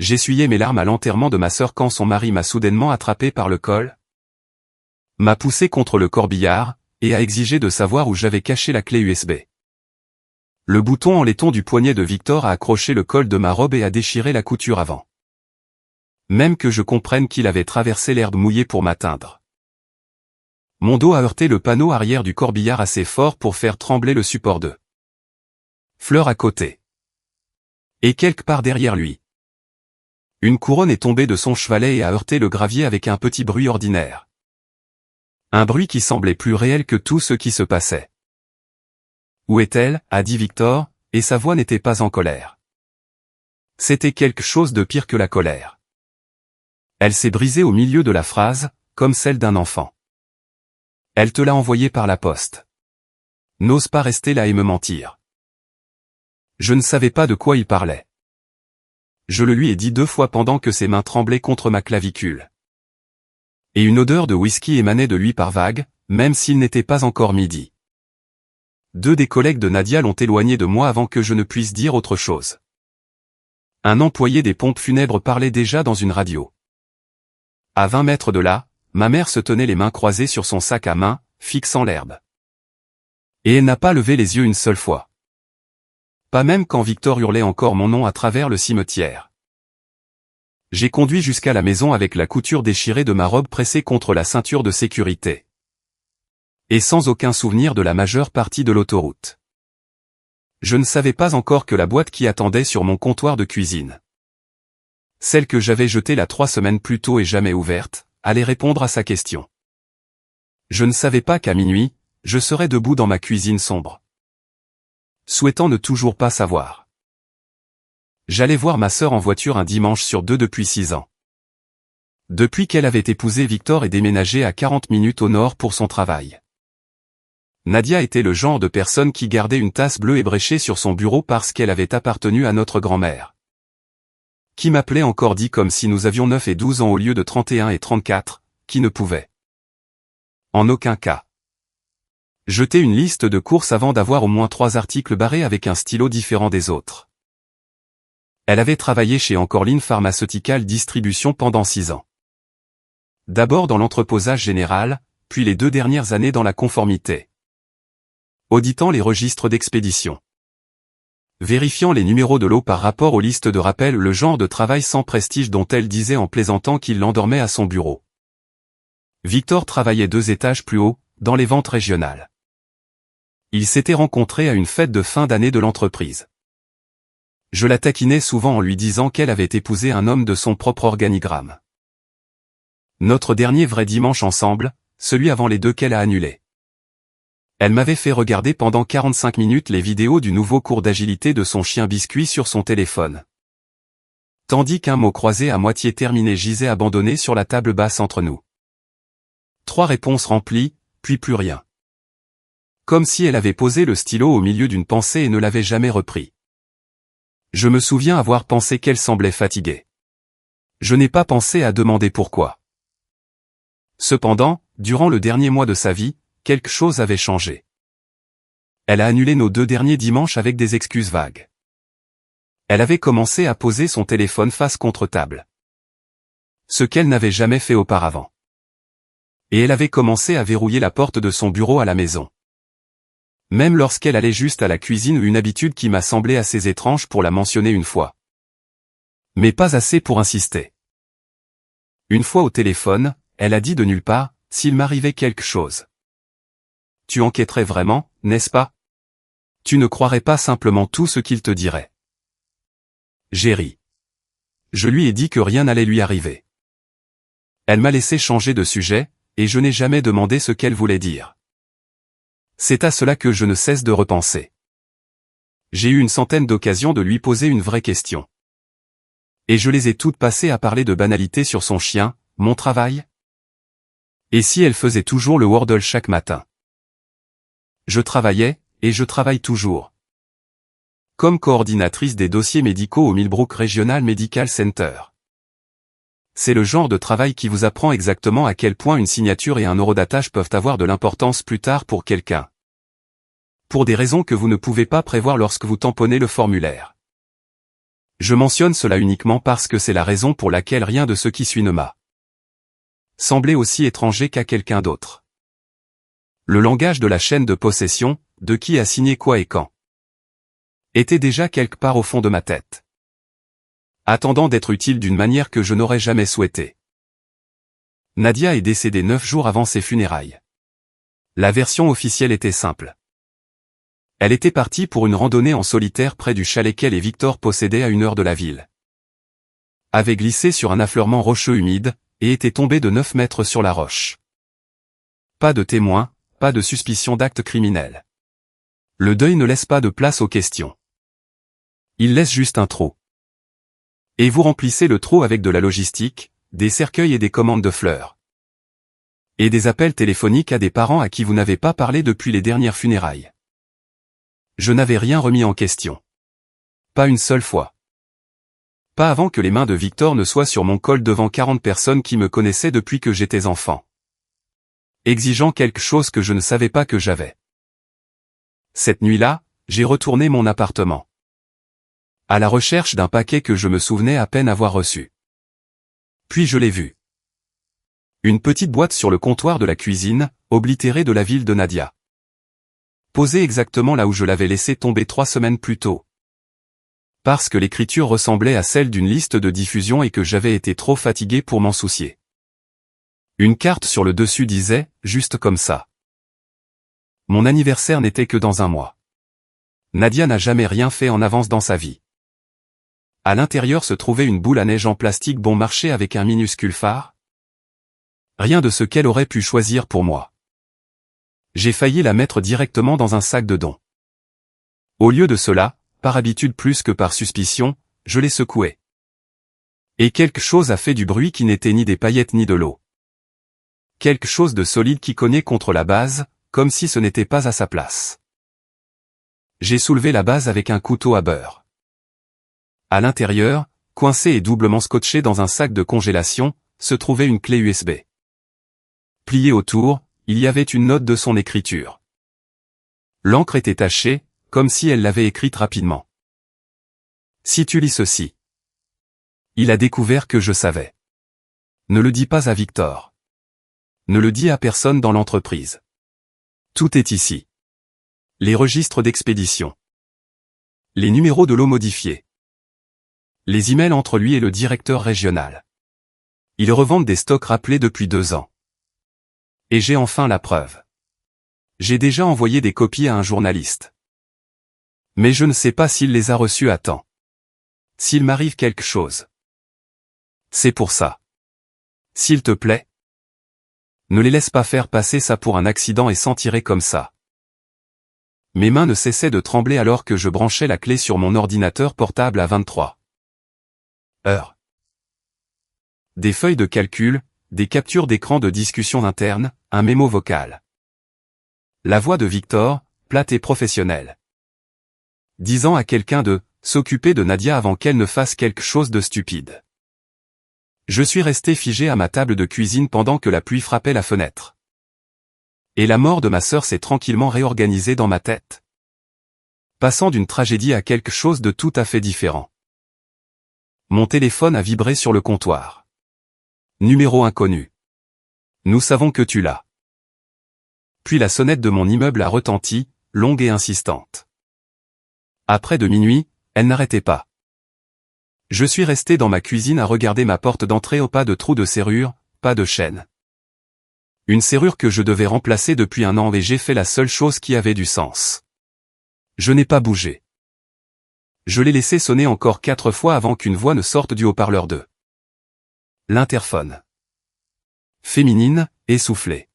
J'essuyais mes larmes à l'enterrement de ma sœur quand son mari m'a soudainement attrapé par le col, m'a poussé contre le corbillard, et a exigé de savoir où j'avais caché la clé USB. Le bouton en laiton du poignet de Victor a accroché le col de ma robe et a déchiré la couture avant. Même que je comprenne qu'il avait traversé l'herbe mouillée pour m'atteindre. Mon dos a heurté le panneau arrière du corbillard assez fort pour faire trembler le support de fleurs à côté. Et quelque part derrière lui. Une couronne est tombée de son chevalet et a heurté le gravier avec un petit bruit ordinaire. Un bruit qui semblait plus réel que tout ce qui se passait. Où est-elle, a dit Victor, et sa voix n'était pas en colère. C'était quelque chose de pire que la colère. Elle s'est brisée au milieu de la phrase, comme celle d'un enfant. Elle te l'a envoyée par la poste. N'ose pas rester là et me mentir. Je ne savais pas de quoi il parlait. Je le lui ai dit 2 fois pendant que ses mains tremblaient contre ma clavicule. Et une odeur de whisky émanait de lui par vagues, même s'il n'était pas encore midi. 2 des collègues de Nadia l'ont éloigné de moi avant que je ne puisse dire autre chose. Un employé des pompes funèbres parlait déjà dans une radio. À 20 mètres de là, ma mère se tenait les mains croisées sur son sac à main, fixant l'herbe. Et elle n'a pas levé les yeux une seule fois. Pas même quand Victor hurlait encore mon nom à travers le cimetière. J'ai conduit jusqu'à la maison avec la couture déchirée de ma robe pressée contre la ceinture de sécurité. Et sans aucun souvenir de la majeure partie de l'autoroute. Je ne savais pas encore que la boîte qui attendait sur mon comptoir de cuisine, celle que j'avais jetée là 3 semaines plus tôt et jamais ouverte, allait répondre à sa question. Je ne savais pas qu'à minuit, je serais debout dans ma cuisine sombre, souhaitant ne toujours pas savoir. J'allais voir ma sœur en voiture un dimanche sur 2 depuis 6 ans. Depuis qu'elle avait épousé Victor et déménagé à 40 minutes au nord pour son travail. Nadia était le genre de personne qui gardait une tasse bleue ébréchée sur son bureau parce qu'elle avait appartenu à notre grand-mère. Qui m'appelait encore dit comme si nous avions 9 et 12 ans au lieu de 31 et 34, qui ne pouvait en aucun cas jeter une liste de courses avant d'avoir au moins 3 articles barrés avec un stylo différent des autres. Elle avait travaillé chez Encorline Pharmaceutical Distribution pendant 6 ans. D'abord dans l'entreposage général, puis les 2 dernières années dans la conformité. Auditant les registres d'expédition. Vérifiant les numéros de lot par rapport aux listes de rappel, le genre de travail sans prestige dont elle disait en plaisantant qu'il l'endormait à son bureau. Victor travaillait 2 étages plus haut, dans les ventes régionales. Ils s'étaient rencontrés à une fête de fin d'année de l'entreprise. Je la taquinais souvent en lui disant qu'elle avait épousé un homme de son propre organigramme. Notre dernier vrai dimanche ensemble, celui avant les 2 qu'elle a annulés. Elle m'avait fait regarder pendant 45 minutes les vidéos du nouveau cours d'agilité de son chien Biscuit sur son téléphone. Tandis qu'un mot croisé à moitié terminé gisait abandonné sur la table basse entre nous. 3 réponses remplies, puis plus rien. Comme si elle avait posé le stylo au milieu d'une pensée et ne l'avait jamais repris. Je me souviens avoir pensé qu'elle semblait fatiguée. Je n'ai pas pensé à demander pourquoi. Cependant, durant le dernier mois de sa vie, quelque chose avait changé. Elle a annulé nos 2 derniers dimanches avec des excuses vagues. Elle avait commencé à poser son téléphone face contre table. Ce qu'elle n'avait jamais fait auparavant. Et elle avait commencé à verrouiller la porte de son bureau à la maison. Même lorsqu'elle allait juste à la cuisine, une habitude qui m'a semblé assez étrange pour la mentionner une fois. Mais pas assez pour insister. Une fois au téléphone, elle a dit de nulle part, s'il m'arrivait quelque chose. Tu enquêterais vraiment, n'est-ce pas? Tu ne croirais pas simplement tout ce qu'il te dirait. J'ai ri. Je lui ai dit que rien n'allait lui arriver. Elle m'a laissé changer de sujet, et je n'ai jamais demandé ce qu'elle voulait dire. C'est à cela que je ne cesse de repenser. J'ai eu une centaine d'occasions de lui poser une vraie question. Et je les ai toutes passées à parler de banalités sur son chien, mon travail. Et si elle faisait toujours le Wordle chaque matin? Je travaillais, et je travaille toujours. Comme coordinatrice des dossiers médicaux au Millbrook Regional Medical Center. C'est le genre de travail qui vous apprend exactement à quel point une signature et un horodatage peuvent avoir de l'importance plus tard pour quelqu'un. Pour des raisons que vous ne pouvez pas prévoir lorsque vous tamponnez le formulaire. Je mentionne cela uniquement parce que c'est la raison pour laquelle rien de ce qui suit ne m'a semblé aussi étranger qu'à quelqu'un d'autre. Le langage de la chaîne de possession, de qui a signé quoi et quand, était déjà quelque part au fond de ma tête, attendant d'être utile d'une manière que je n'aurais jamais souhaité. Nadia est décédée 9 jours avant ses funérailles. La version officielle était simple. Elle était partie pour une randonnée en solitaire près du chalet qu'elle et Victor possédaient à 1 heure de la ville. Avait glissé sur un affleurement rocheux humide, et était tombée de 9 mètres sur la roche. Pas de témoins, pas de suspicion d'acte criminel. Le deuil ne laisse pas de place aux questions. Il laisse juste un trou. Et vous remplissez le trou avec de la logistique, des cercueils et des commandes de fleurs. Et des appels téléphoniques à des parents à qui vous n'avez pas parlé depuis les dernières funérailles. Je n'avais rien remis en question. Pas une seule fois. Pas avant que les mains de Victor ne soient sur mon col devant 40 personnes qui me connaissaient depuis que j'étais enfant. Exigeant quelque chose que je ne savais pas que j'avais. Cette nuit-là, j'ai retourné mon appartement. À la recherche d'un paquet que je me souvenais à peine avoir reçu. Puis je l'ai vu. Une petite boîte sur le comptoir de la cuisine, oblitérée de la ville de Nadia. Posée exactement là où je l'avais laissée tomber 3 semaines plus tôt. Parce que l'écriture ressemblait à celle d'une liste de diffusion et que j'avais été trop fatigué pour m'en soucier. Une carte sur le dessus disait, juste comme ça. Mon anniversaire n'était que dans 1 mois. Nadia n'a jamais rien fait en avance dans sa vie. À l'intérieur se trouvait une boule à neige en plastique bon marché avec un minuscule phare. Rien de ce qu'elle aurait pu choisir pour moi. J'ai failli la mettre directement dans un sac de dons. Au lieu de cela, par habitude plus que par suspicion, je l'ai secouée. Et quelque chose a fait du bruit qui n'était ni des paillettes ni de l'eau. Quelque chose de solide qui cognait contre la base, comme si ce n'était pas à sa place. J'ai soulevé la base avec un couteau à beurre. À l'intérieur, coincée et doublement scotchée dans un sac de congélation, se trouvait une clé USB. Pliée autour, il y avait une note de son écriture. L'encre était tachée, comme si elle l'avait écrite rapidement. Si tu lis ceci. Il a découvert que je savais. Ne le dis pas à Victor. Ne le dis à personne dans l'entreprise. Tout est ici. Les registres d'expédition. Les numéros de l'eau modifiés. Les emails entre lui et le directeur régional. Ils revendent des stocks rappelés depuis 2 ans. Et j'ai enfin la preuve. J'ai déjà envoyé des copies à un journaliste. Mais je ne sais pas s'il les a reçus à temps. S'il m'arrive quelque chose. C'est pour ça. S'il te plaît. Ne les laisse pas faire passer ça pour un accident et s'en tirer comme ça. Mes mains ne cessaient de trembler alors que je branchais la clé sur mon ordinateur portable à 23 heures. Des feuilles de calcul, des captures d'écran de discussion interne, un mémo vocal. La voix de Victor, plate et professionnelle. Disant à quelqu'un de s'occuper de Nadia avant qu'elle ne fasse quelque chose de stupide. Je suis resté figé à ma table de cuisine pendant que la pluie frappait la fenêtre. Et la mort de ma sœur s'est tranquillement réorganisée dans ma tête. Passant d'une tragédie à quelque chose de tout à fait différent. Mon téléphone a vibré sur le comptoir. Numéro inconnu. Nous savons que tu l'as. Puis la sonnette de mon immeuble a retenti, longue et insistante. À près de minuit, elle n'arrêtait pas. Je suis resté dans ma cuisine à regarder ma porte d'entrée au pas de trou de serrure, pas de chaîne. Une serrure que je devais remplacer depuis 1 an et j'ai fait la seule chose qui avait du sens. Je n'ai pas bougé. Je l'ai laissé sonner encore 4 fois avant qu'une voix ne sorte du haut-parleur de l'interphone. Féminine, essoufflée.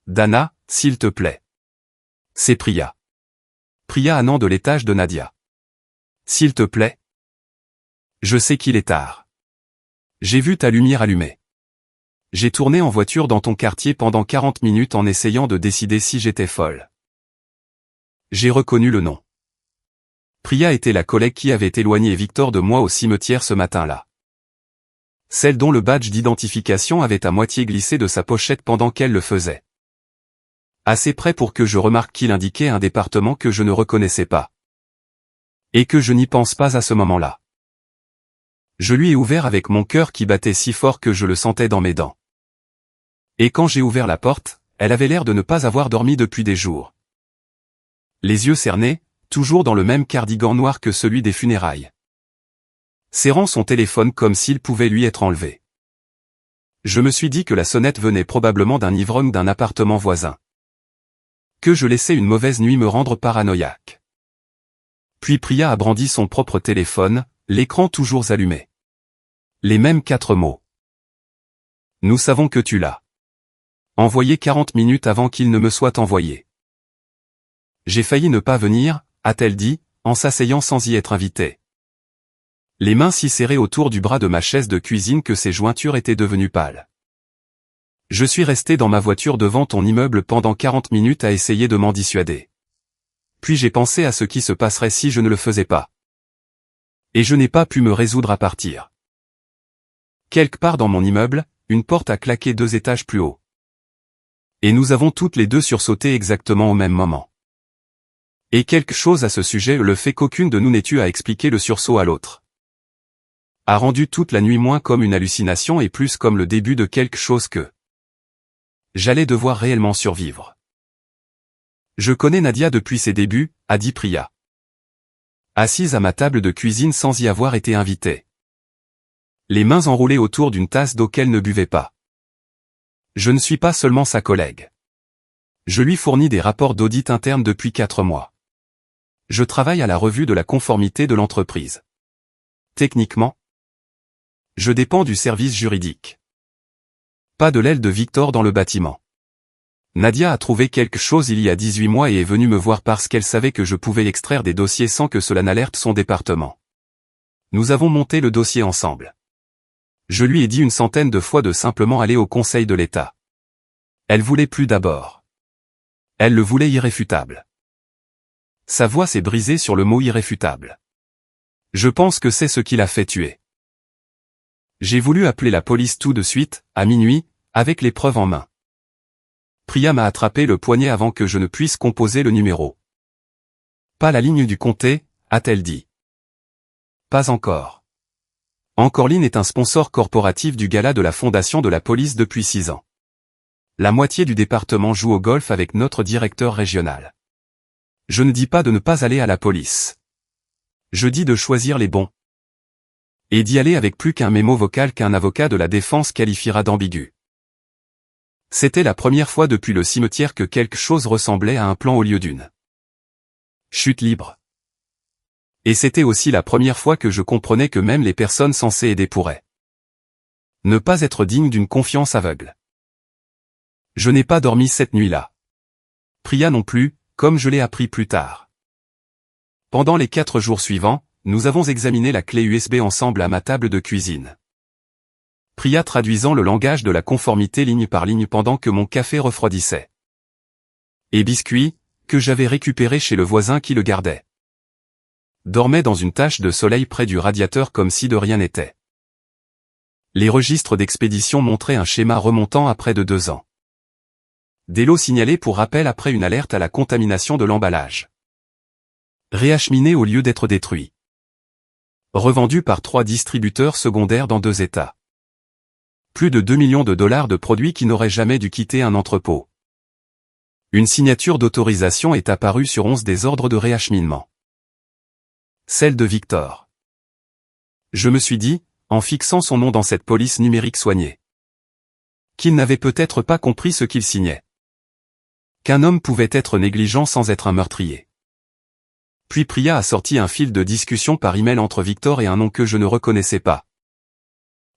Dana, s'il te plaît. C'est Priya. Priya Anand de l'étage de Nadia. S'il te plaît. Je sais qu'il est tard. J'ai vu ta lumière allumée. J'ai tourné en voiture dans ton quartier pendant 40 minutes en essayant de décider si j'étais folle. J'ai reconnu le nom. Priya était la collègue qui avait éloigné Victor de moi au cimetière ce matin-là. Celle dont le badge d'identification avait à moitié glissé de sa pochette pendant qu'elle le faisait. Assez près pour que je remarque qu'il indiquait un département que je ne reconnaissais pas. Et que je n'y pense pas à ce moment-là. Je lui ai ouvert avec mon cœur qui battait si fort que je le sentais dans mes dents. Et quand j'ai ouvert la porte, elle avait l'air de ne pas avoir dormi depuis des jours. Les yeux cernés, toujours dans le même cardigan noir que celui des funérailles. Serrant son téléphone comme s'il pouvait lui être enlevé. Je me suis dit que la sonnette venait probablement d'un ivrogne d'un appartement voisin. Que je laissais une mauvaise nuit me rendre paranoïaque. Puis Priya a brandi son propre téléphone, l'écran toujours allumé. Les mêmes 4 mots. Nous savons que tu l'as envoyé 40 minutes avant qu'il ne me soit envoyé. J'ai failli ne pas venir, a-t-elle dit, en s'asseyant sans y être invitée. Les mains si serrées autour du bras de ma chaise de cuisine que ses jointures étaient devenues pâles. Je suis resté dans ma voiture devant ton immeuble pendant 40 minutes à essayer de m'en dissuader. Puis j'ai pensé à ce qui se passerait si je ne le faisais pas. Et je n'ai pas pu me résoudre à partir. Quelque part dans mon immeuble, une porte a claqué 2 étages plus haut. Et nous avons toutes les deux sursauté exactement au même moment. Et quelque chose à ce sujet, le fait qu'aucune de nous n'ait eu à expliquer le sursaut à l'autre, a rendu toute la nuit moins comme une hallucination et plus comme le début de quelque chose que j'allais devoir réellement survivre. Je connais Nadia depuis ses débuts, a dit Priya. Assise à ma table de cuisine sans y avoir été invitée. Les mains enroulées autour d'une tasse d'eau qu'elle ne buvait pas. Je ne suis pas seulement sa collègue. Je lui fournis des rapports d'audit interne depuis 4 mois. Je travaille à la revue de la conformité de l'entreprise. Techniquement, je dépends du service juridique. Pas de l'aile de Victor dans le bâtiment. Nadia a trouvé quelque chose il y a 18 mois et est venue me voir parce qu'elle savait que je pouvais extraire des dossiers sans que cela n'alerte son département. Nous avons monté le dossier ensemble. Je lui ai dit une centaine de fois de simplement aller au Conseil de l'État. Elle voulait plus d'abord. Elle le voulait irréfutable. Sa voix s'est brisée sur le mot irréfutable. Je pense que c'est ce qui l'a fait tuer. J'ai voulu appeler la police tout de suite, à minuit, avec les preuves en main. Priya m'a attrapé le poignet avant que je ne puisse composer le numéro. Pas la ligne du comté, a-t-elle dit. Pas encore. Encoreline est un sponsor corporatif du gala de la fondation de la police depuis 6 ans. La moitié du département joue au golf avec notre directeur régional. Je ne dis pas de ne pas aller à la police. Je dis de choisir les bons. Et d'y aller avec plus qu'un mémo vocal qu'un avocat de la défense qualifiera d'ambigu. C'était la première fois depuis le cimetière que quelque chose ressemblait à un plan au lieu d'une chute libre. Et c'était aussi la première fois que je comprenais que même les personnes censées aider pourraient ne pas être dignes d'une confiance aveugle. Je n'ai pas dormi cette nuit-là. Priya non plus, comme je l'ai appris plus tard. Pendant les 4 jours suivants, nous avons examiné la clé USB ensemble à ma table de cuisine. Priya traduisant le langage de la conformité ligne par ligne pendant que mon café refroidissait. Et Biscuit, que j'avais récupéré chez le voisin qui le gardait, dormait dans une tache de soleil près du radiateur comme si de rien n'était. Les registres d'expédition montraient un schéma remontant à près de 2 ans. Des lots signalés pour rappel après une alerte à la contamination de l'emballage. Réacheminés au lieu d'être détruits. Revendus par 3 distributeurs secondaires dans 2 États. Plus de 2 millions de dollars de produits qui n'auraient jamais dû quitter un entrepôt. Une signature d'autorisation est apparue sur 11 des ordres de réacheminement. Celle de Victor. Je me suis dit, en fixant son nom dans cette police numérique soignée, qu'il n'avait peut-être pas compris ce qu'il signait. Qu'un homme pouvait être négligent sans être un meurtrier. Puis Priya a sorti un fil de discussion par email entre Victor et un nom que je ne reconnaissais pas.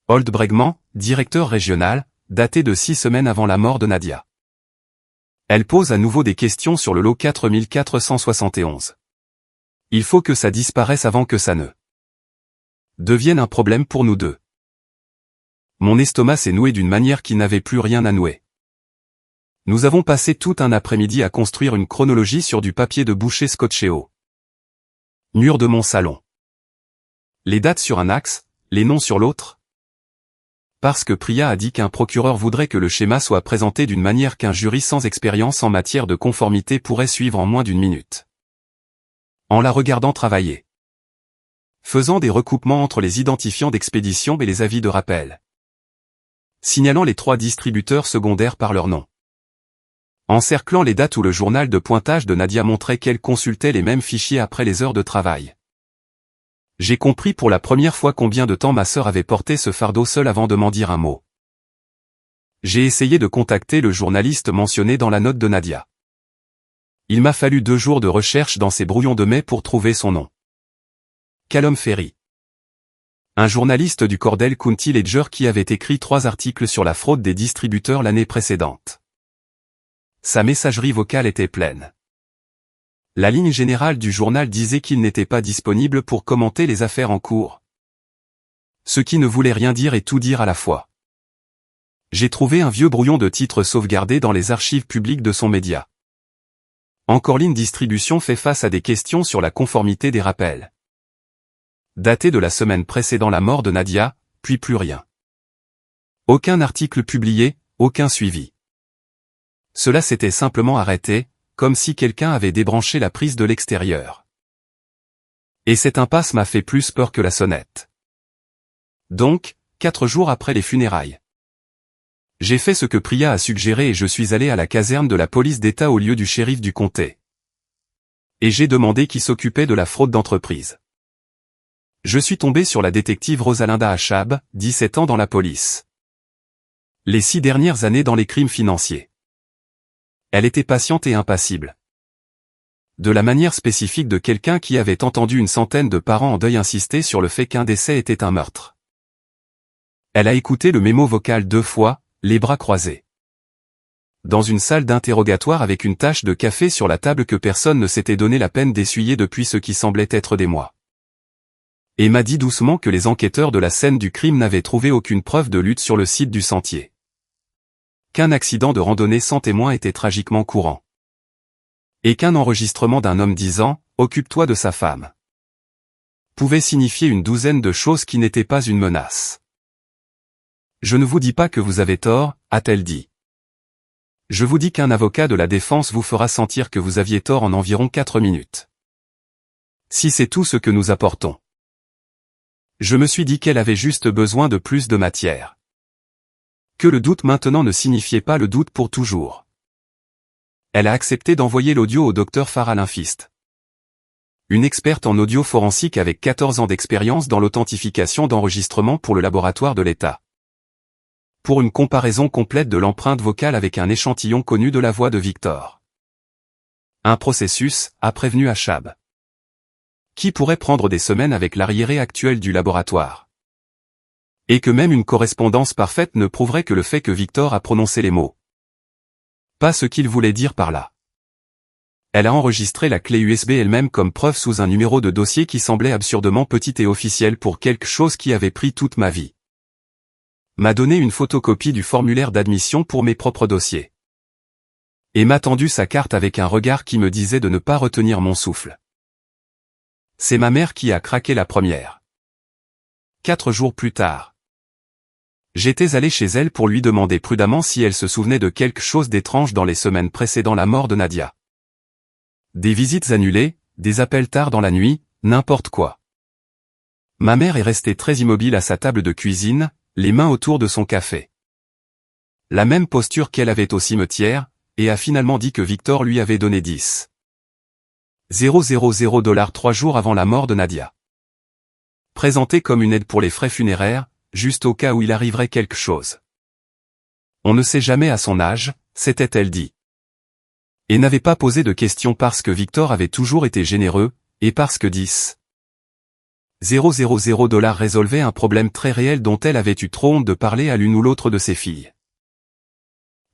Holt Bregman, directeur régional, daté de 6 semaines avant la mort de Nadia. Elle pose à nouveau des questions sur le lot 4471. Il faut que ça disparaisse avant que ça ne devienne un problème pour nous deux. Mon estomac s'est noué d'une manière qui n'avait plus rien à nouer. Nous avons passé tout un après-midi à construire une chronologie sur du papier de boucher scotché au mur de mon salon. Les dates sur un axe, les noms sur l'autre. Parce que Priya a dit qu'un procureur voudrait que le schéma soit présenté d'une manière qu'un jury sans expérience en matière de conformité pourrait suivre en moins d'1 minute. En la regardant travailler. faisant des recoupements entre les identifiants d'expédition et les avis de rappel, signalant les 3 distributeurs secondaires par leur nom, encerclant les dates où le journal de pointage de Nadia montrait qu'elle consultait les mêmes fichiers après les heures de travail. J'ai compris pour la première fois combien de temps ma sœur avait porté ce fardeau seule avant de m'en dire un mot. J'ai essayé de contacter le journaliste mentionné dans la note de Nadia. Il m'a fallu 2 jours de recherche dans ces brouillons de mai pour trouver son nom. Callum Ferry. Un journaliste du Cordell County Ledger qui avait écrit 3 articles sur la fraude des distributeurs l'année précédente. Sa messagerie vocale était pleine. La ligne générale du journal disait qu'il n'était pas disponible pour commenter les affaires en cours. Ce qui ne voulait rien dire et tout dire à la fois. J'ai trouvé un vieux brouillon de titres sauvegardé dans les archives publiques de son média. Encorline Distribution fait face à des questions sur la conformité des rappels. Daté de la semaine précédant la mort de Nadia, puis plus rien. Aucun article publié, aucun suivi. Cela s'était simplement arrêté, comme si quelqu'un avait débranché la prise de l'extérieur. Et cette impasse m'a fait plus peur que la sonnette. Donc, 4 jours après les funérailles. J'ai fait ce que Priya a suggéré et je suis allé à la caserne de la police d'État au lieu du shérif du comté. Et j'ai demandé qui s'occupait de la fraude d'entreprise. Je suis tombé sur la détective Rosalinda Achab, 17 ans dans la police. Les 6 dernières années dans les crimes financiers. Elle était patiente et impassible. De la manière spécifique de quelqu'un qui avait entendu une centaine de parents en deuil insister sur le fait qu'un décès était un meurtre. Elle a écouté le mémo vocal 2 fois, les bras croisés. Dans une salle d'interrogatoire avec une tache de café sur la table que personne ne s'était donné la peine d'essuyer depuis ce qui semblait être des mois. Et m'a dit doucement que les enquêteurs de la scène du crime n'avaient trouvé aucune preuve de lutte sur le site du sentier. Qu'un accident de randonnée sans témoin était tragiquement courant. Et qu'un enregistrement d'un homme disant « Occupe-toi de sa femme » pouvait signifier une douzaine de choses qui n'étaient pas une menace. Je ne vous dis pas que vous avez tort, a-t-elle dit. Je vous dis qu'un avocat de la défense vous fera sentir que vous aviez tort en environ 4 minutes. Si c'est tout ce que nous apportons. Je me suis dit qu'elle avait juste besoin de plus de matière. Que le doute maintenant ne signifiait pas le doute pour toujours. Elle a accepté d'envoyer l'audio au docteur Farah Linfist. Une experte en audio forensique avec 14 ans d'expérience dans l'authentification d'enregistrements pour le laboratoire de l'État. Pour une comparaison complète de l'empreinte vocale avec un échantillon connu de la voix de Victor. Un processus, a prévenu Achab. Qui pourrait prendre des semaines avec l'arriéré actuel du laboratoire. Et que même une correspondance parfaite ne prouverait que le fait que Victor a prononcé les mots. Pas ce qu'il voulait dire par là. Elle a enregistré la clé USB elle-même comme preuve sous un numéro de dossier qui semblait absurdement petit et officiel pour quelque chose qui avait pris toute ma vie. M'a donné une photocopie du formulaire d'admission pour mes propres dossiers. Et m'a tendu sa carte avec un regard qui me disait de ne pas retenir mon souffle. C'est ma mère qui a craqué la première. 4 jours plus tard. J'étais allé chez elle pour lui demander prudemment si elle se souvenait de quelque chose d'étrange dans les semaines précédant la mort de Nadia. Des visites annulées, des appels tard dans la nuit, n'importe quoi. Ma mère est restée très immobile à sa table de cuisine, les mains autour de son café. La même posture qu'elle avait au cimetière, et a finalement dit que Victor lui avait donné 10 000 $ 3 jours avant la mort de Nadia. Présenté comme une aide pour les frais funéraires, juste au cas où il arriverait quelque chose. On ne sait jamais à son âge, s'était-elle dit. Et n'avait pas posé de questions parce que Victor avait toujours été généreux, et parce que 10 000 $ résolvait un problème très réel dont elle avait eu trop honte de parler à l'une ou l'autre de ses filles.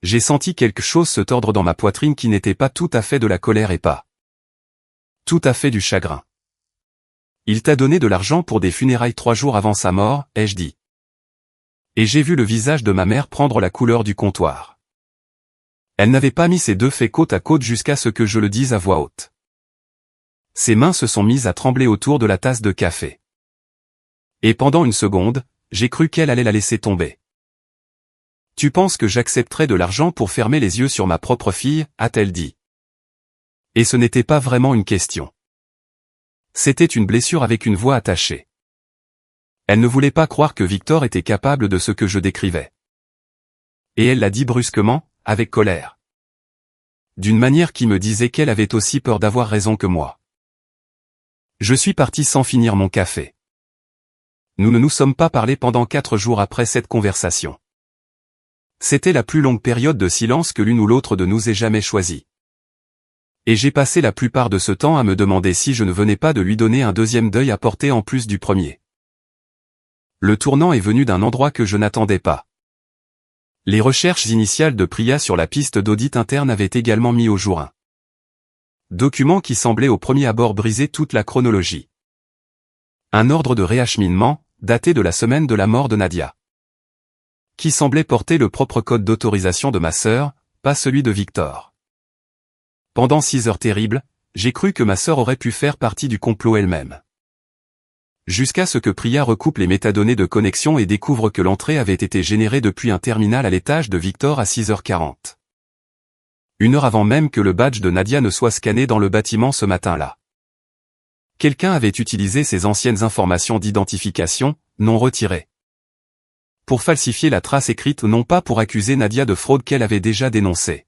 J'ai senti quelque chose se tordre dans ma poitrine qui n'était pas tout à fait de la colère et pas tout à fait du chagrin. Il t'a donné de l'argent pour des funérailles 3 jours avant sa mort, ai-je dit. Et j'ai vu le visage de ma mère prendre la couleur du comptoir. Elle n'avait pas mis ces 2 faits côte à côte jusqu'à ce que je le dise à voix haute. Ses mains se sont mises à trembler autour de la tasse de café. Et pendant une seconde, j'ai cru qu'elle allait la laisser tomber. Tu penses que j'accepterais de l'argent pour fermer les yeux sur ma propre fille, a-t-elle dit. Et ce n'était pas vraiment une question. C'était une blessure avec une voix attachée. Elle ne voulait pas croire que Victor était capable de ce que je décrivais. Et elle l'a dit brusquement, avec colère. D'une manière qui me disait qu'elle avait aussi peur d'avoir raison que moi. Je suis parti sans finir mon café. Nous ne nous sommes pas parlé pendant 4 jours après cette conversation. C'était la plus longue période de silence que l'une ou l'autre de nous ait jamais choisie. Et j'ai passé la plupart de ce temps à me demander si je ne venais pas de lui donner un deuxième deuil à porter en plus du premier. Le tournant est venu d'un endroit que je n'attendais pas. Les recherches initiales de Priya sur la piste d'audit interne avaient également mis au jour un document qui semblait au premier abord briser toute la chronologie. Un ordre de réacheminement, daté de la semaine de la mort de Nadia. Qui semblait porter le propre code d'autorisation de ma sœur, pas celui de Victor. Pendant 6 heures terribles, j'ai cru que ma sœur aurait pu faire partie du complot elle-même. Jusqu'à ce que Priya recoupe les métadonnées de connexion et découvre que l'entrée avait été générée depuis un terminal à l'étage de Victor à 6h40. 1 heure avant même que le badge de Nadia ne soit scanné dans le bâtiment ce matin-là. Quelqu'un avait utilisé ses anciennes informations d'identification, non retirées, pour falsifier la trace écrite, non pas pour accuser Nadia de fraude qu'elle avait déjà dénoncée.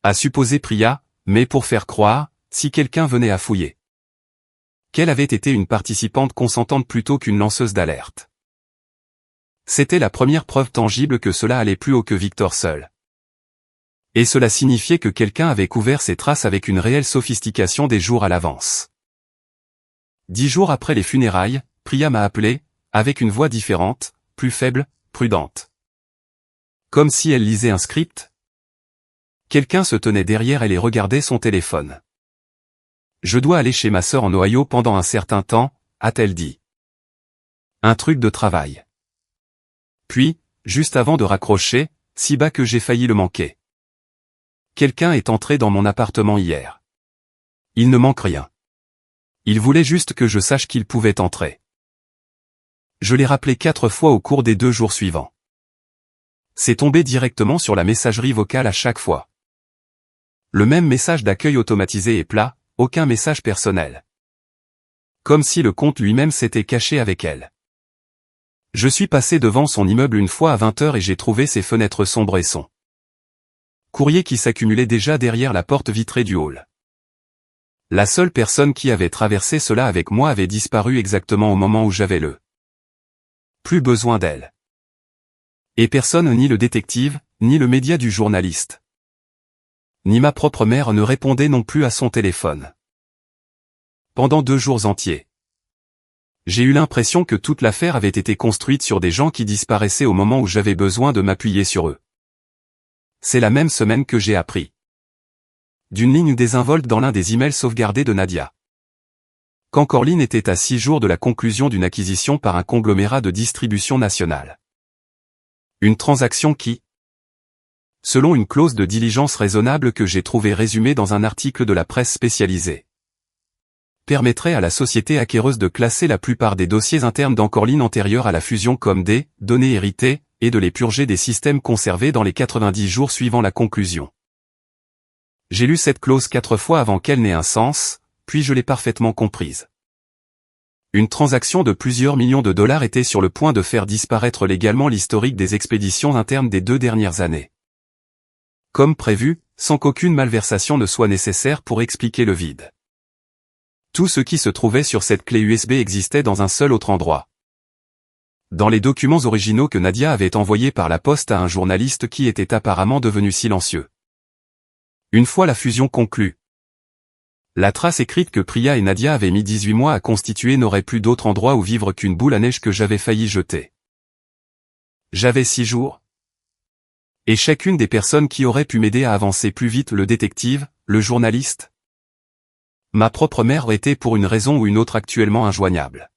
A supposer Priya, mais pour faire croire, si quelqu'un venait à fouiller, qu'elle avait été une participante consentante plutôt qu'une lanceuse d'alerte. C'était la première preuve tangible que cela allait plus haut que Victor seul. Et cela signifiait que quelqu'un avait couvert ses traces avec une réelle sophistication des jours à l'avance. 10 jours après les funérailles, Priya m'a appelé, avec une voix différente, plus faible, prudente. Comme si elle lisait un script. Quelqu'un se tenait derrière elle et regardait son téléphone. Je dois aller chez ma sœur en Ohio pendant un certain temps, a-t-elle dit. Un truc de travail. Puis, juste avant de raccrocher, si bas que j'ai failli le manquer. Quelqu'un est entré dans mon appartement hier. Il ne manque rien. Il voulait juste que je sache qu'il pouvait entrer. Je l'ai rappelé 4 fois au cours des 2 jours suivants. C'est tombé directement sur la messagerie vocale à chaque fois. Le même message d'accueil automatisé et plat, aucun message personnel. Comme si le compte lui-même s'était caché avec elle. Je suis passé devant son immeuble une fois à 20h et j'ai trouvé ses fenêtres sombres et son courrier qui s'accumulait déjà derrière la porte vitrée du hall. La seule personne qui avait traversé cela avec moi avait disparu exactement au moment où j'avais plus besoin d'elle. Et personne, ni le détective, ni le média du journaliste, ni ma propre mère ne répondait non plus à son téléphone. Pendant 2 jours entiers. J'ai eu l'impression que toute l'affaire avait été construite sur des gens qui disparaissaient au moment où j'avais besoin de m'appuyer sur eux. C'est la même semaine que j'ai appris d'une ligne désinvolte dans l'un des emails sauvegardés de Nadia. Qu'Encorline était à 6 jours de la conclusion d'une acquisition par un conglomérat de distribution nationale. Une transaction qui, selon une clause de diligence raisonnable que j'ai trouvée résumée dans un article de la presse spécialisée, permettrait à la société acquéreuse de classer la plupart des dossiers internes d'Encorline antérieurs à la fusion comme des données héritées, et de les purger des systèmes conservés dans les 90 jours suivant la conclusion. J'ai lu cette clause 4 fois avant qu'elle n'ait un sens, puis je l'ai parfaitement comprise. Une transaction de plusieurs millions de dollars était sur le point de faire disparaître légalement l'historique des expéditions internes des 2 dernières années. Comme prévu, sans qu'aucune malversation ne soit nécessaire pour expliquer le vide. Tout ce qui se trouvait sur cette clé USB existait dans un seul autre endroit. Dans les documents originaux que Nadia avait envoyés par la poste à un journaliste qui était apparemment devenu silencieux. Une fois la fusion conclue, la trace écrite que Priya et Nadia avaient mis 18 mois à constituer n'aurait plus d'autre endroit où vivre qu'une boule à neige que j'avais failli jeter. J'avais 6 jours. Et chacune des personnes qui auraient pu m'aider à avancer plus vite, le détective, le journaliste, ma propre mère était pour une raison ou une autre actuellement injoignable.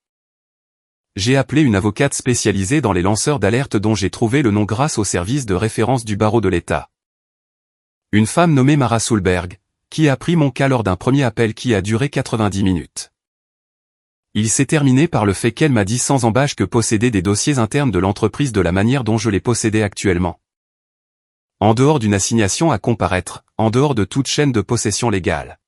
J'ai appelé une avocate spécialisée dans les lanceurs d'alerte dont j'ai trouvé le nom grâce au service de référence du barreau de l'État. Une femme nommée Mara Soulberg, qui a pris mon cas lors d'un premier appel qui a duré 90 minutes. Il s'est terminé par le fait qu'elle m'a dit sans embâche que posséder des dossiers internes de l'entreprise de la manière dont je les possédais actuellement, en dehors d'une assignation à comparaître, en dehors de toute chaîne de possession légale,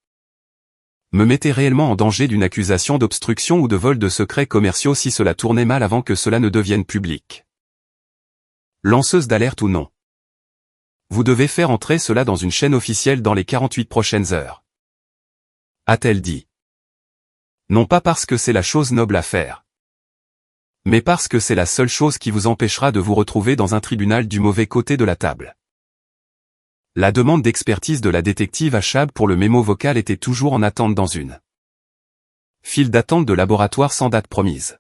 me mettait réellement en danger d'une accusation d'obstruction ou de vol de secrets commerciaux si cela tournait mal avant que cela ne devienne public. Lanceuse d'alerte ou non. Vous devez faire entrer cela dans une chaîne officielle dans les 48 prochaines heures. A-t-elle dit. Non pas parce que c'est la chose noble à faire. Mais parce que c'est la seule chose qui vous empêchera de vous retrouver dans un tribunal du mauvais côté de la table. La demande d'expertise de la détective Achab pour le mémo vocal était toujours en attente dans une file d'attente de laboratoire sans date promise.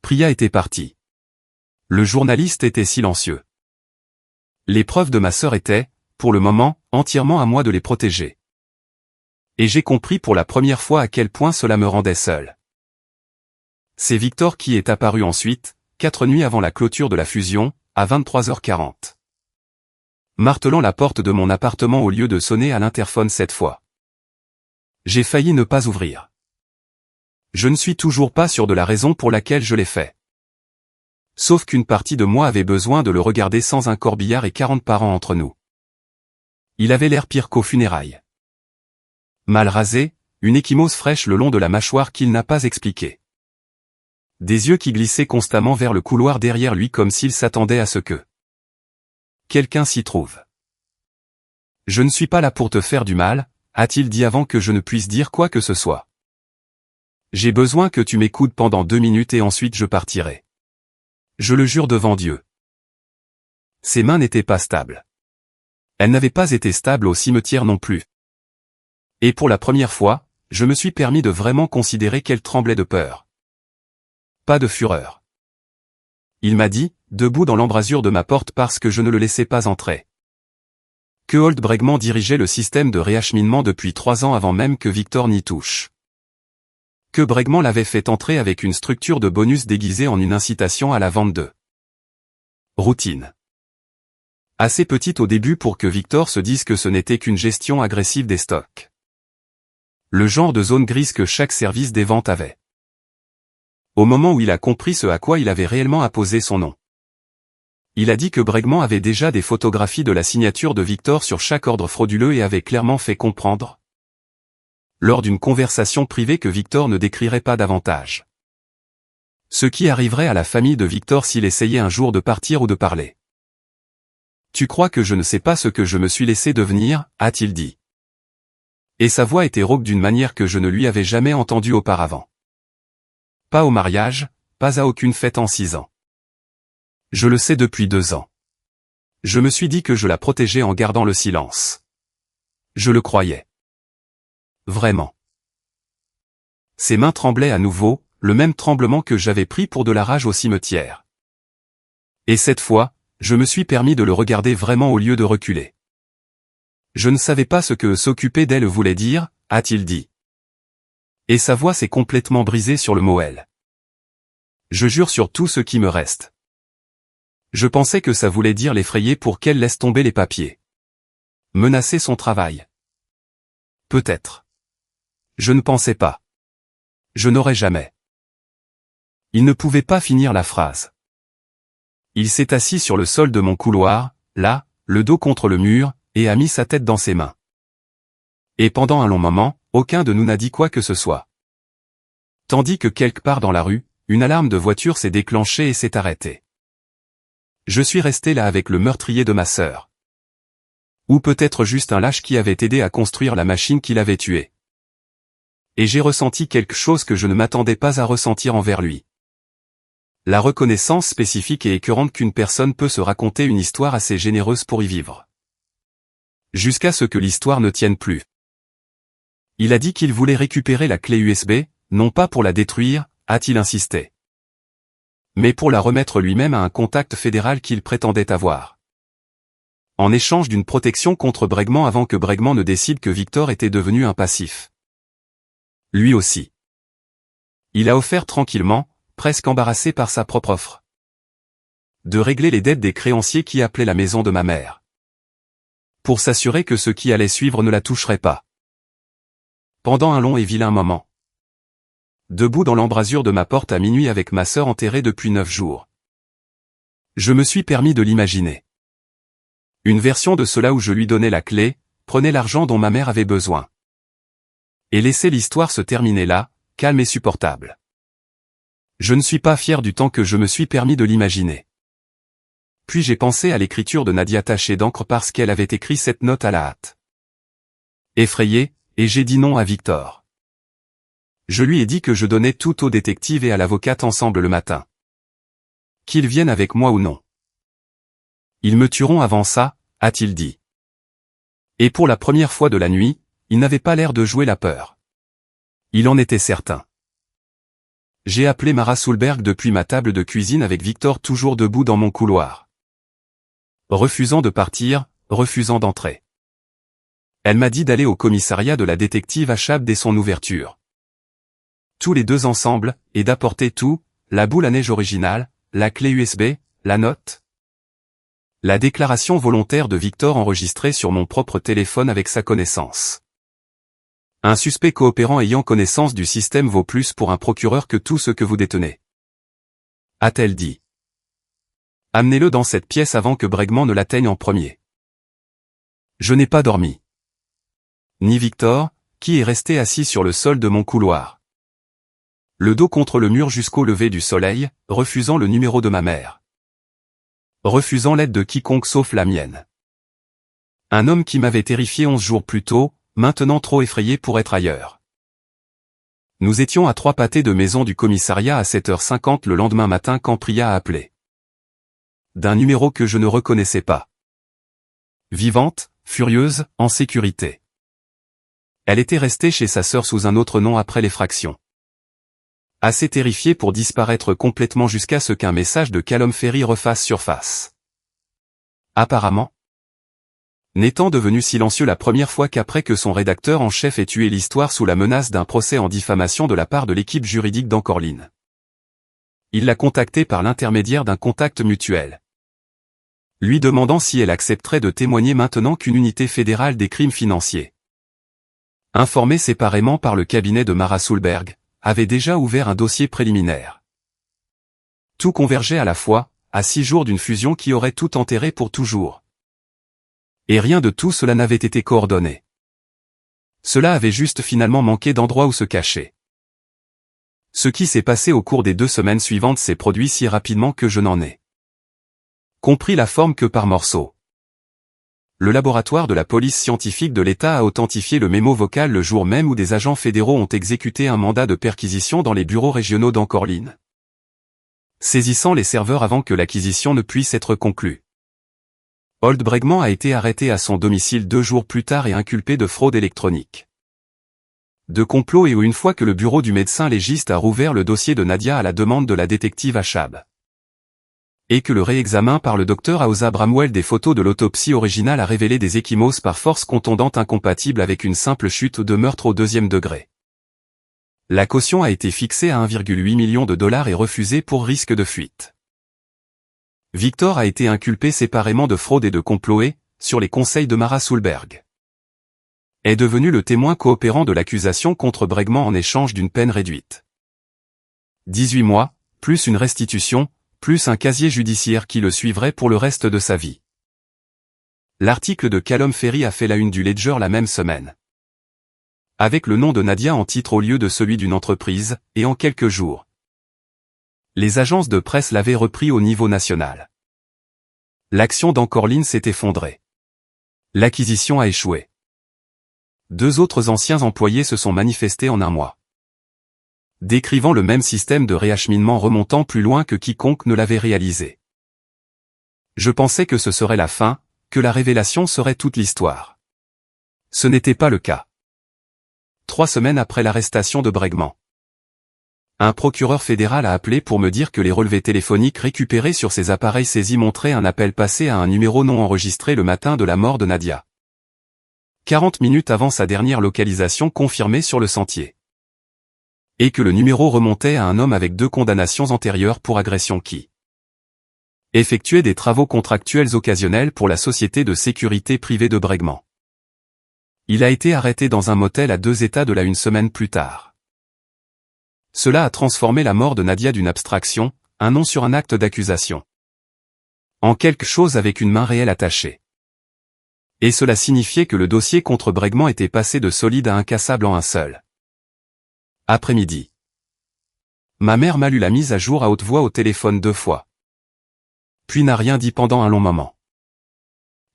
Priya était partie. Le journaliste était silencieux. Les preuves de ma sœur étaient, pour le moment, entièrement à moi de les protéger. Et j'ai compris pour la première fois à quel point cela me rendait seul. C'est Victor qui est apparu ensuite, 4 nuits avant la clôture de la fusion, à 23h40. Martelant la porte de mon appartement au lieu de sonner à l'interphone cette fois. J'ai failli ne pas ouvrir. Je ne suis toujours pas sûr de la raison pour laquelle je l'ai fait. Sauf qu'une partie de moi avait besoin de le regarder sans un corbillard et 40 parents entre nous. Il avait l'air pire qu'aux funérailles. Mal rasé, une ecchymose fraîche le long de la mâchoire qu'il n'a pas expliquée. Des yeux qui glissaient constamment vers le couloir derrière lui comme s'il s'attendait à ce que quelqu'un s'y trouve. Je ne suis pas là pour te faire du mal, a-t-il dit avant que je ne puisse dire quoi que ce soit. J'ai besoin que tu m'écoutes pendant 2 minutes et ensuite je partirai. Je le jure devant Dieu. Ses mains n'étaient pas stables. Elles n'avaient pas été stables au cimetière non plus. Et pour la première fois, je me suis permis de vraiment considérer qu'elle tremblait de peur. Pas de fureur. Il m'a dit, debout dans l'embrasure de ma porte parce que je ne le laissais pas entrer. Que Holt Bregman dirigeait le système de réacheminement depuis 3 ans avant même que Victor n'y touche. Que Bregman l'avait fait entrer avec une structure de bonus déguisée en une incitation à la vente de routine. Assez petite au début pour que Victor se dise que ce n'était qu'une gestion agressive des stocks. Le genre de zone grise que chaque service des ventes avait. Au moment où il a compris ce à quoi il avait réellement apposé son nom. Il a dit que Bregman avait déjà des photographies de la signature de Victor sur chaque ordre frauduleux et avait clairement fait comprendre, lors d'une conversation privée, que Victor ne décrirait pas davantage ce qui arriverait à la famille de Victor s'il essayait un jour de partir ou de parler. Tu crois que je ne sais pas ce que je me suis laissé devenir, a-t-il dit. Et sa voix était rauque d'une manière que je ne lui avais jamais entendue auparavant. Pas au mariage, pas à aucune fête en 6 ans. Je le sais depuis 2 ans. Je me suis dit que je la protégeais en gardant le silence. Je le croyais. Vraiment. Ses mains tremblaient à nouveau, le même tremblement que j'avais pris pour de la rage au cimetière. Et cette fois, je me suis permis de le regarder vraiment au lieu de reculer. Je ne savais pas ce que s'occuper d'elle voulait dire, a-t-il dit. Et sa voix s'est complètement brisée sur le mot elle. Je jure sur tout ce qui me reste. Je pensais que ça voulait dire l'effrayer pour qu'elle laisse tomber les papiers. Menacer son travail. Peut-être. Je ne pensais pas. Je n'aurais jamais. Il ne pouvait pas finir la phrase. Il s'est assis sur le sol de mon couloir, là, le dos contre le mur, et a mis sa tête dans ses mains. Et pendant un long moment, aucun de nous n'a dit quoi que ce soit. Tandis que quelque part dans la rue, une alarme de voiture s'est déclenchée et s'est arrêtée. Je suis resté là avec le meurtrier de ma sœur. Ou peut-être juste un lâche qui avait aidé à construire la machine qui l'avait tué. Et j'ai ressenti quelque chose que je ne m'attendais pas à ressentir envers lui. La reconnaissance spécifique et écœurante qu'une personne peut se raconter une histoire assez généreuse pour y vivre. Jusqu'à ce que l'histoire ne tienne plus. Il a dit qu'il voulait récupérer la clé USB, non pas pour la détruire, a-t-il insisté. Mais pour la remettre lui-même à un contact fédéral qu'il prétendait avoir. En échange d'une protection contre Bregman avant que Bregman ne décide que Victor était devenu un passif. Lui aussi. Il a offert tranquillement, presque embarrassé par sa propre offre, de régler les dettes des créanciers qui appelaient la maison de ma mère. Pour s'assurer que ce qui allait suivre ne la toucherait pas. Pendant un long et vilain moment. Debout dans l'embrasure de ma porte à minuit avec ma sœur enterrée depuis 9 jours. Je me suis permis de l'imaginer. Une version de cela où je lui donnais la clé, prenais l'argent dont ma mère avait besoin. Et laisser l'histoire se terminer là, calme et supportable. Je ne suis pas fier du temps que je me suis permis de l'imaginer. Puis j'ai pensé à l'écriture de Nadia tachée d'encre parce qu'elle avait écrit cette note à la hâte. Effrayé, et j'ai dit non à Victor. Je lui ai dit que je donnais tout au détective et à l'avocate ensemble le matin. Qu'ils viennent avec moi ou non. Ils me tueront avant ça, a-t-il dit. Et pour la première fois de la nuit, il n'avait pas l'air de jouer la peur. Il en était certain. J'ai appelé Mara Soulberg depuis ma table de cuisine avec Victor toujours debout dans mon couloir. Refusant de partir, refusant d'entrer. Elle m'a dit d'aller au commissariat de la détective Achab dès son ouverture. Tous les deux ensemble, et d'apporter tout, la boule à neige originale, la clé USB, la note. La déclaration volontaire de Victor enregistrée sur mon propre téléphone avec sa connaissance. Un suspect coopérant ayant connaissance du système vaut plus pour un procureur que tout ce que vous détenez. A-t-elle dit. Amenez-le dans cette pièce avant que Bregman ne l'atteigne en premier. Je n'ai pas dormi. Ni Victor, qui est resté assis sur le sol de mon couloir. Le dos contre le mur jusqu'au lever du soleil, refusant le numéro de ma mère. Refusant l'aide de quiconque sauf la mienne. Un homme qui m'avait terrifié 11 jours plus tôt, maintenant trop effrayé pour être ailleurs. Nous étions à 3 pâtés de maison du commissariat à 7h50 le lendemain matin quand Priya a appelé. D'un numéro que je ne reconnaissais pas. Vivante, furieuse, en sécurité. Elle était restée chez sa sœur sous un autre nom après l'effraction. Assez terrifiée pour disparaître complètement jusqu'à ce qu'un message de Callum Ferry refasse surface. Apparemment. N'étant devenu silencieux la première fois qu'après que son rédacteur en chef ait tué l'histoire sous la menace d'un procès en diffamation de la part de l'équipe juridique d'Encorline. Il l'a contactée par l'intermédiaire d'un contact mutuel. Lui demandant si elle accepterait de témoigner maintenant qu'une unité fédérale des crimes financiers, informée séparément par le cabinet de Mara Soulberg, avait déjà ouvert un dossier préliminaire. Tout convergeait à la fois, à 6 jours d'une fusion qui aurait tout enterré pour toujours. Et rien de tout cela n'avait été coordonné. Cela avait juste finalement manqué d'endroit où se cacher. Ce qui s'est passé au cours des 2 semaines suivantes s'est produit si rapidement que je n'en ai compris la forme que par morceaux. Le laboratoire de la police scientifique de l'État a authentifié le mémo vocal le jour même où des agents fédéraux ont exécuté un mandat de perquisition dans les bureaux régionaux d'Encorline, saisissant les serveurs avant que l'acquisition ne puisse être conclue. Holt Bregman a été arrêté à son domicile 2 jours plus tard et inculpé de fraude électronique, de complot et une fois que le bureau du médecin légiste a rouvert le dossier de Nadia à la demande de la détective Achab, et que le réexamen par le docteur Aoza Bramwell des photos de l'autopsie originale a révélé des ecchymoses par force contondante incompatibles avec une simple chute de meurtre au 2e degré. La caution a été fixée à 1,8 million de dollars et refusée pour risque de fuite. Victor a été inculpé séparément de fraude et de complot et, sur les conseils de Mara Soulberg, est devenu le témoin coopérant de l'accusation contre Bregman en échange d'une peine réduite. 18 mois, plus une restitution, plus un casier judiciaire qui le suivrait pour le reste de sa vie. L'article de Callum Ferry a fait la une du Ledger la même semaine, avec le nom de Nadia en titre au lieu de celui d'une entreprise, et en quelques jours, les agences de presse l'avaient repris au niveau national. L'action d'Encorline s'est effondrée. L'acquisition a échoué. 2 autres anciens employés se sont manifestés en un mois, décrivant le même système de réacheminement remontant plus loin que quiconque ne l'avait réalisé. Je pensais que ce serait la fin, que la révélation serait toute l'histoire. Ce n'était pas le cas. 3 semaines après l'arrestation de Bregman, un procureur fédéral a appelé pour me dire que les relevés téléphoniques récupérés sur ses appareils saisis montraient un appel passé à un numéro non enregistré le matin de la mort de Nadia, 40 minutes avant sa dernière localisation confirmée sur le sentier. Et que le numéro remontait à un homme avec 2 condamnations antérieures pour agression qui effectuait des travaux contractuels occasionnels pour la société de sécurité privée de Bregman. Il a été arrêté dans un motel à 2 états de là 1 semaine plus tard. Cela a transformé la mort de Nadia d'une abstraction, un nom sur un acte d'accusation, en quelque chose avec une main réelle attachée. Et cela signifiait que le dossier contre Bregman était passé de solide à incassable en un seul Après-midi. Ma mère m'a lu la mise à jour à haute voix au téléphone 2 fois. Puis n'a rien dit pendant un long moment.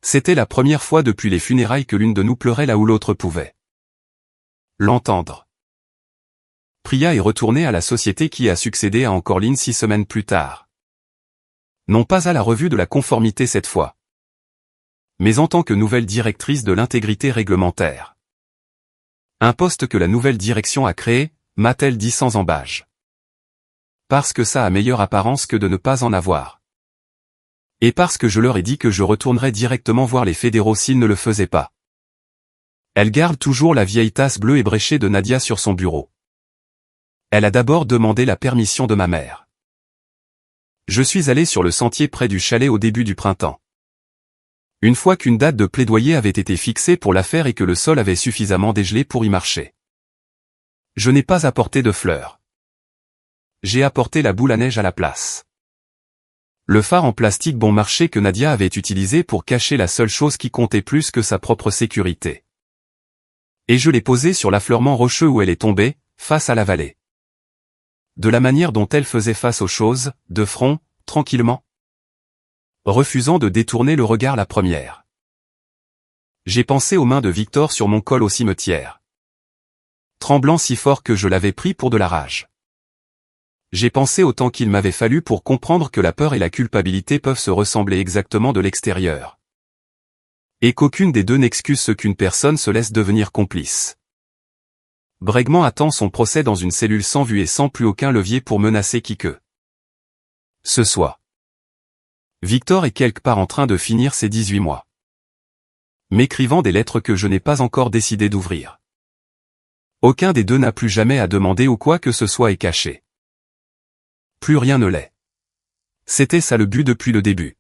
C'était la première fois depuis les funérailles que l'une de nous pleurait là où l'autre pouvait l'entendre. Priya est retournée à la société qui a succédé à Encoreline 6 semaines plus tard. Non pas à la revue de la conformité cette fois, mais en tant que nouvelle directrice de l'intégrité réglementaire. Un poste que la nouvelle direction a créé, m'a-t-elle dit sans embâche. Parce que ça a meilleure apparence que de ne pas en avoir. Et parce que je leur ai dit que je retournerais directement voir les fédéraux s'ils ne le faisaient pas. Elle garde toujours la vieille tasse bleue ébréchée de Nadia sur son bureau. Elle a d'abord demandé la permission de ma mère. Je suis allé sur le sentier près du chalet au début du printemps. Une fois qu'une date de plaidoyer avait été fixée pour l'affaire et que le sol avait suffisamment dégelé pour y marcher. Je n'ai pas apporté de fleurs. J'ai apporté la boule à neige à la place. Le phare en plastique bon marché que Nadia avait utilisé pour cacher la seule chose qui comptait plus que sa propre sécurité. Et je l'ai posé sur l'affleurement rocheux où elle est tombée, face à la vallée. De la manière dont elle faisait face aux choses, de front, tranquillement. Refusant de détourner le regard la première. J'ai pensé aux mains de Victor sur mon col au cimetière. Tremblant si fort que je l'avais pris pour de la rage. J'ai pensé au temps qu'il m'avait fallu pour comprendre que la peur et la culpabilité peuvent se ressembler exactement de l'extérieur. Et qu'aucune des deux n'excuse ce qu'une personne se laisse devenir complice. Bregman attend son procès dans une cellule sans vue et sans plus aucun levier pour menacer qui que ce soit. Victor est quelque part en train de finir ses 18 mois. M'écrivant des lettres que je n'ai pas encore décidé d'ouvrir. Aucun des deux n'a plus jamais à demander ou quoi que ce soit est caché. Plus rien ne l'est. C'était ça le but depuis le début.